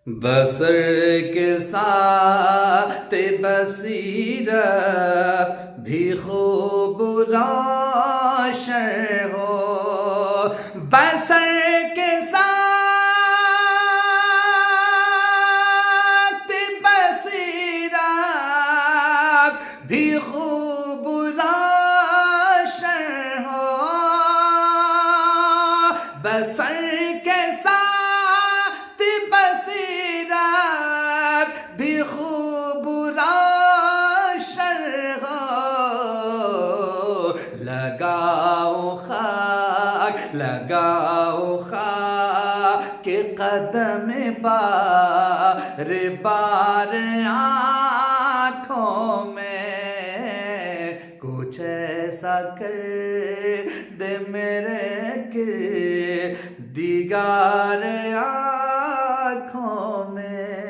بصر کے ساتھ بصیرت بھی خوب روشن ہو، بصر کے ساتھ بصیرت بھی خوب روشن ہو، بصر کے ساتھ بصیرت بھی خوب روشن ہو، لگاؤ خاک کے قدم بار بار آنکھوں میں، کچھ ایسا کر دے میرے دیگر آنکھوں میں۔